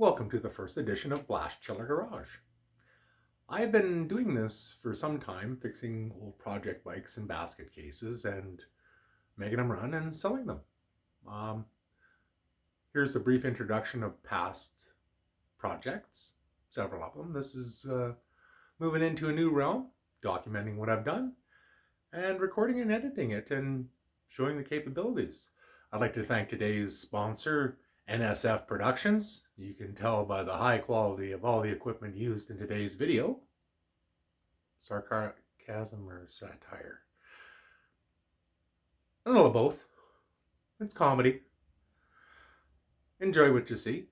Welcome to the first edition of Blast Chiller Garage. I've been doing this for some time, fixing old project bikes and basket cases and making them run and selling them. Um, Here's a brief introduction of past projects, several of them. This is moving into a new realm, documenting what I've done and recording and editing it and showing the capabilities. I'd like to thank today's sponsor, NSF Productions. You can tell by the high quality of all the equipment used in today's video. Sarcasm or satire? A little of both. It's comedy. Enjoy what you see.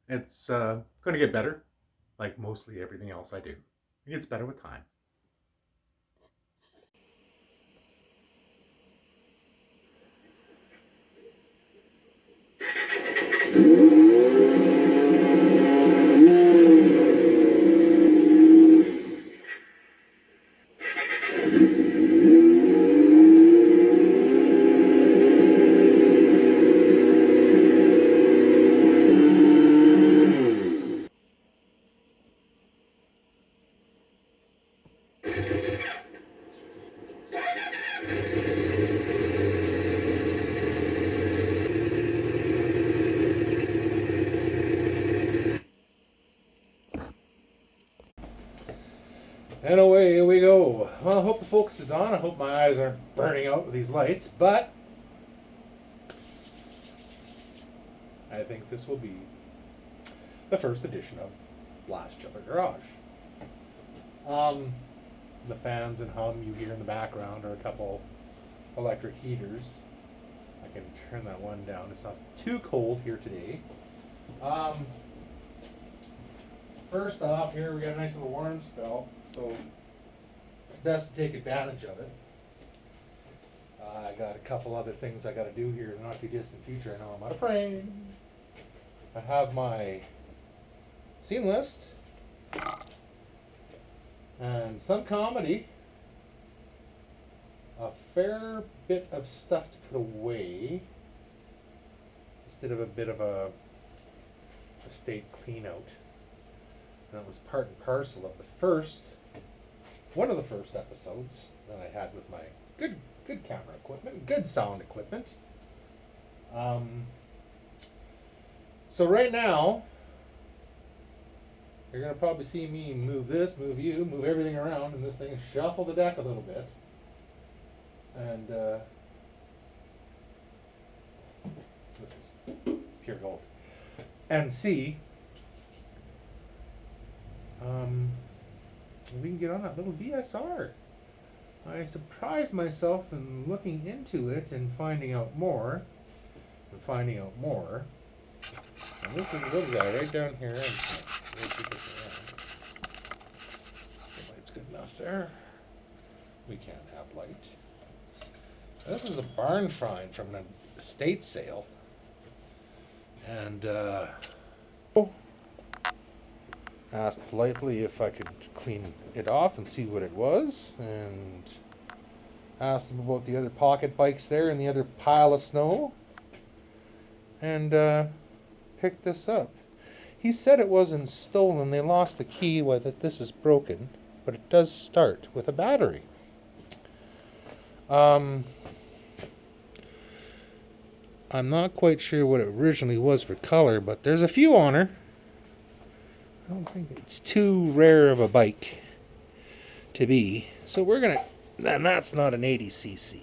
It's going to get better, like mostly everything else I do. It gets better with time. And away we go. Well, I hope the focus is on. I hope my eyes aren't burning out with these lights, but I think this will be the first edition of Blast Chiller Garage. The fans and hum you hear in the background are a couple electric heaters. I can turn that one down. It's not too cold here today. First off, here we got a nice little warm spell, so it's best to take advantage of it. I got a couple other things I got to do here in the not too distant future. I know I'm out of frame. I have my scene list and some comedy, a fair bit of stuff to put away instead of a bit of a estate clean out. And that was part and parcel of one of the first episodes that I had with my good camera equipment, good sound equipment. So right now, you're going to probably see me move this, move you, move everything around in this thing, shuffle the deck a little bit. And this is pure gold. And see we can get on that little VSR. I surprised myself in looking into it and finding out more. And this is a little guy right down here. And we'll keep this around. The light's good enough there. We can't have light. This is a barn find from an estate sale. And asked politely if I could clean it off and see what it was, and asked him about the other pocket bikes there and the other pile of snow, and picked this up. He said it wasn't stolen, they lost the key, that this is broken, but it does start with a battery. I'm not quite sure what it originally was for color, but there's a few on her. I don't think it's too rare of a bike to be. So we're going to... And that's not an 80cc.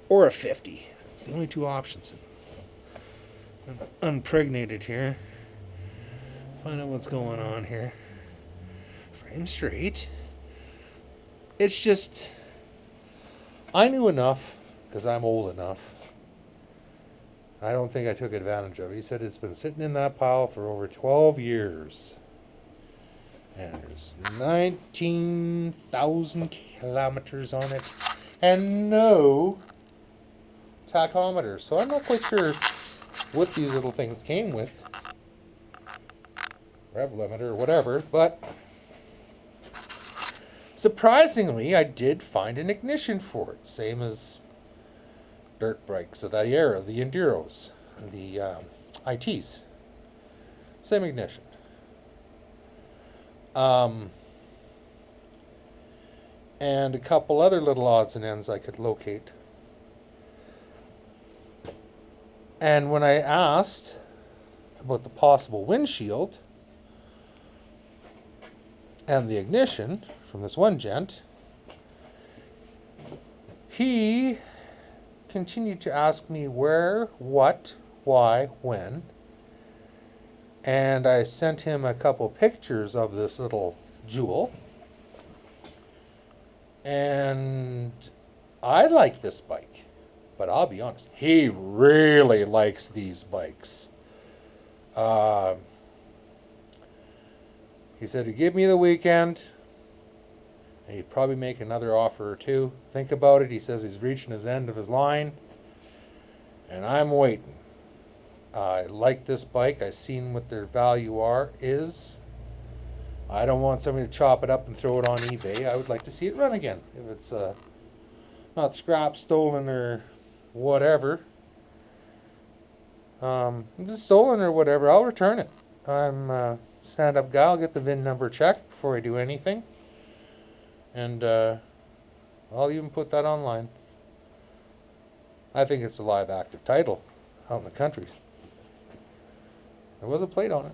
Or a 50. It's the only two options. I'm unpregnated here. Find out what's going on here. Frame straight. It's just... I knew enough, because I'm old enough. I don't think I took advantage of it. He said it's been sitting in that pile for over 12 years. And there's 19,000 kilometers on it. And no tachometer. So I'm not quite sure what these little things came with. Rev limiter or whatever. But surprisingly, I did find an ignition for it. Same as dirt bikes of that era, the Enduros, the ITs. Same ignition. And a couple other little odds and ends I could locate. And when I asked about the possible windshield and the ignition from this one gent, he continued to ask me where, what, why, when. And I sent him a couple pictures of this little jewel. And I like this bike, but I'll be honest, he really likes these bikes. He said he'd give me the weekend, and he'd probably make another offer or two. Think about it. He says he's reaching his end of his line, and I'm waiting. I like this bike. I've seen what their value is. I don't want somebody to chop it up and throw it on eBay. I would like to see it run again. If it's not scrap, stolen, or whatever. If it's stolen or whatever, I'll return it. I'm a stand-up guy. I'll get the VIN number checked before I do anything. And I'll even put that online. I think it's a live active title out in the country. There was a plate on it.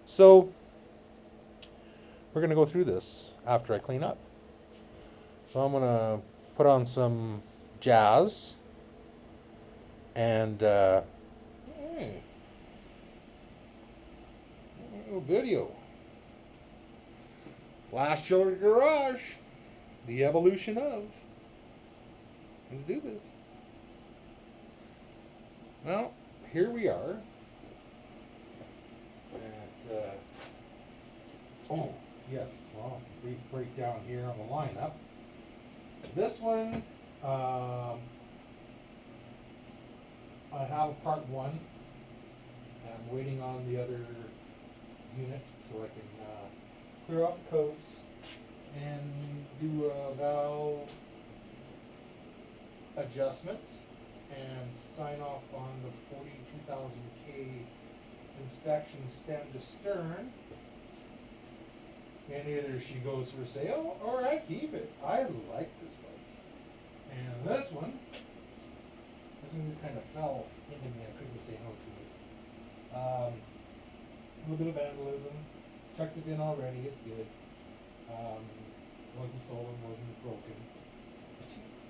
So, we're going to go through this after I clean up. So I'm going to put on some jazz and little video. Last Chiller Garage. The evolution of. Let's do this. Well, here we are. Oh, yes, well, brief breakdown here on the lineup. This one, I have part one. I'm waiting on the other unit so I can clear out the coats and do a valve adjustment and sign off on the 42,000K inspection stem to stern. And either she goes for sale or I keep it. I like this bike. And this one just kind of fell into me. I couldn't say no to it. A little bit of vandalism. Checked it in already. It's good. Wasn't stolen. Wasn't broken.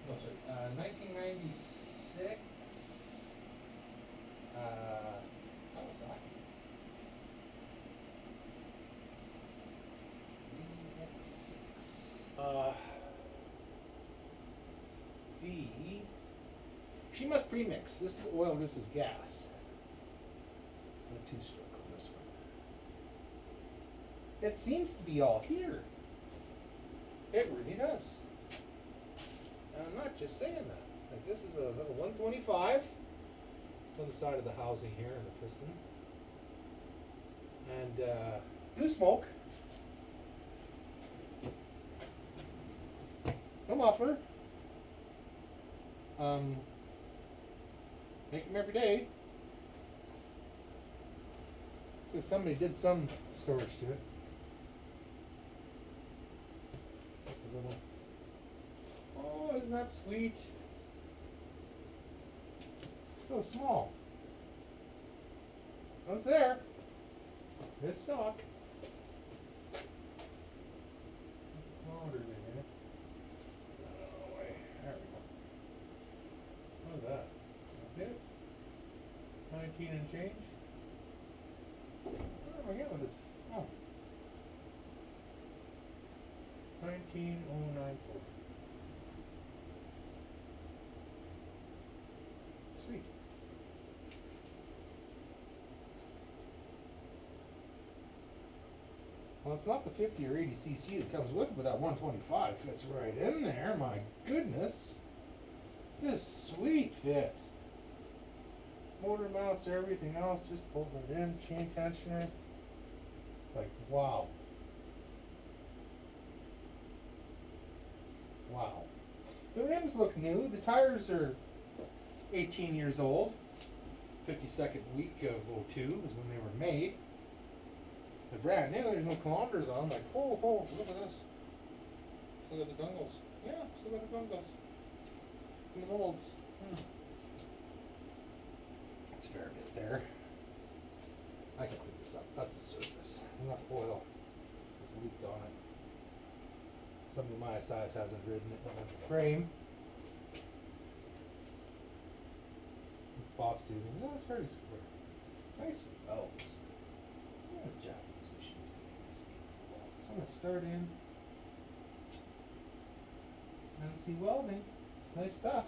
No, sorry. 1996. Kawasaki. She must premix. This is oil, this is gas. A two-stroke on this one. It seems to be all here. It really does. And I'm not just saying that. Like, this is a little 125 on the side of the housing here and the piston. And blue smoke. No muffler. Make them every day. So somebody did some storage to it. Oh, isn't that sweet? So small. What's there? It's stock. Motors in here. Oh, wait. There we go. What's that? That's it? 19 and change? Where am I getting with this? Oh. 19094. Sweet. Well, it's not the 50 or 80 cc that comes with it, but that 125 fits right in there. My goodness. This sweet fit. Motor mounts, everything else, just bolting it in, chain tensioner. Like, wow. Wow. The rims look new. The tires are 18 years old. 52nd week of '02 is when they were made. They're brand new, there's no kilometers on them. Like, oh, look at this. Look at the dongles. Yeah, look at the dongles. And the molds. It's a fair bit there. I can clean this up. That's the surface. Enough oil has leaked on it. Somebody my size hasn't ridden it on the frame. This box tubing is always fairly square. Nice welds. Oh, Japanese machines can make this beautiful welds. So I'm going to start in and see welding. It's nice stuff.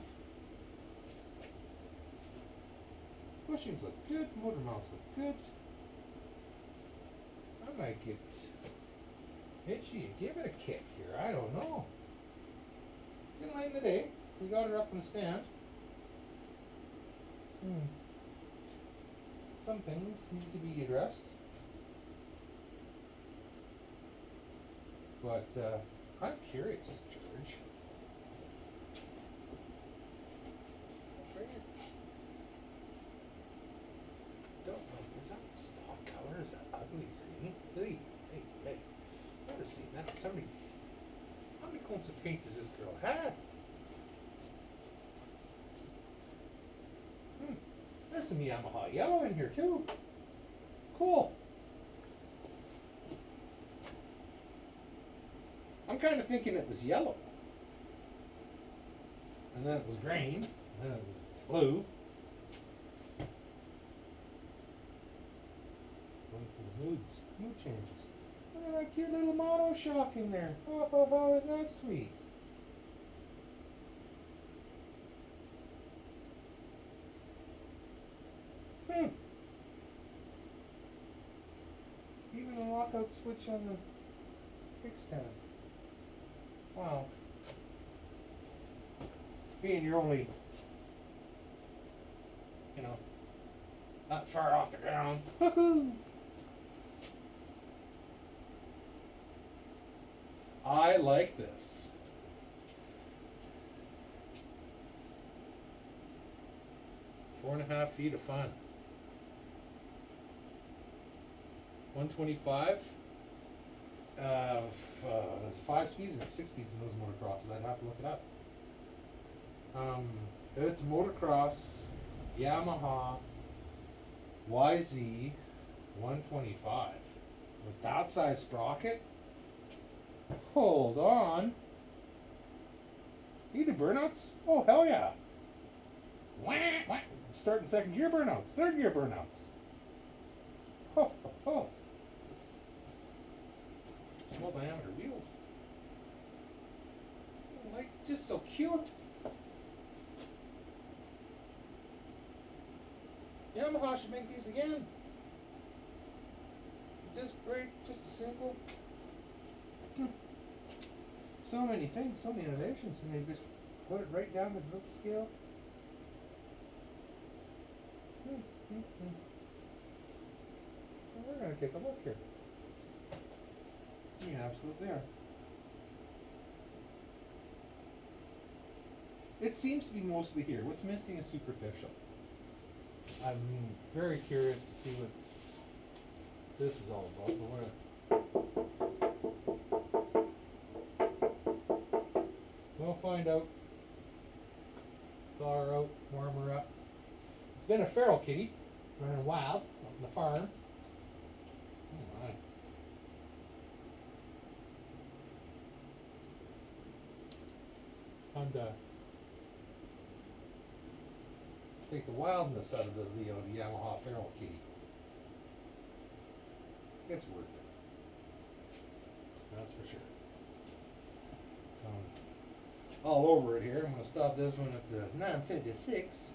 Bushings look good, motor mounts look good. I might get itchy and give it a kick here. I don't know. It's getting late in the day. We got her up on the stand. Some things need to be addressed. But I'm curious, George. Don't know. Is that stock color? Is that ugly green? Hey. Never seen that. How many coats of paint does this girl have? There's some Yamaha yellow in here too. Cool. I'm kind of thinking it was yellow. And then it was green. And then it was blue. Mood changes. Oh, a cute little mono shock in there. Oh, isn't that sweet? Even a lockout switch on the kickstand. Wow. Being you're only, not far off the ground. Woohoo! I like this. Four and a half feet of fun. 125. There's 5 speeds and 6 speeds in those motocrosses. I'd have to look it up. It's motocross Yamaha YZ 125 with that size sprocket. Hold on. You do burnouts? Oh, hell yeah. Starting second gear burnouts, third gear burnouts. Oh. Small diameter wheels. Like, just so cute. Yamaha should make these again. Just great, just simple. So many things, so many innovations, and they just put it right down the book scale. Well, we're going to take a look here. Yeah, absolutely are. It seems to be mostly here. What's missing is superficial. I'm very curious to see what this is all about. We'll find out. Thaw her out, warm her up. It's been a feral kitty, running wild up on the farm. Oh my. Time to take the wildness out of the Yamaha feral kitty. It's worth it. That's for sure. All over it here. I'm going to stop this one at the 956.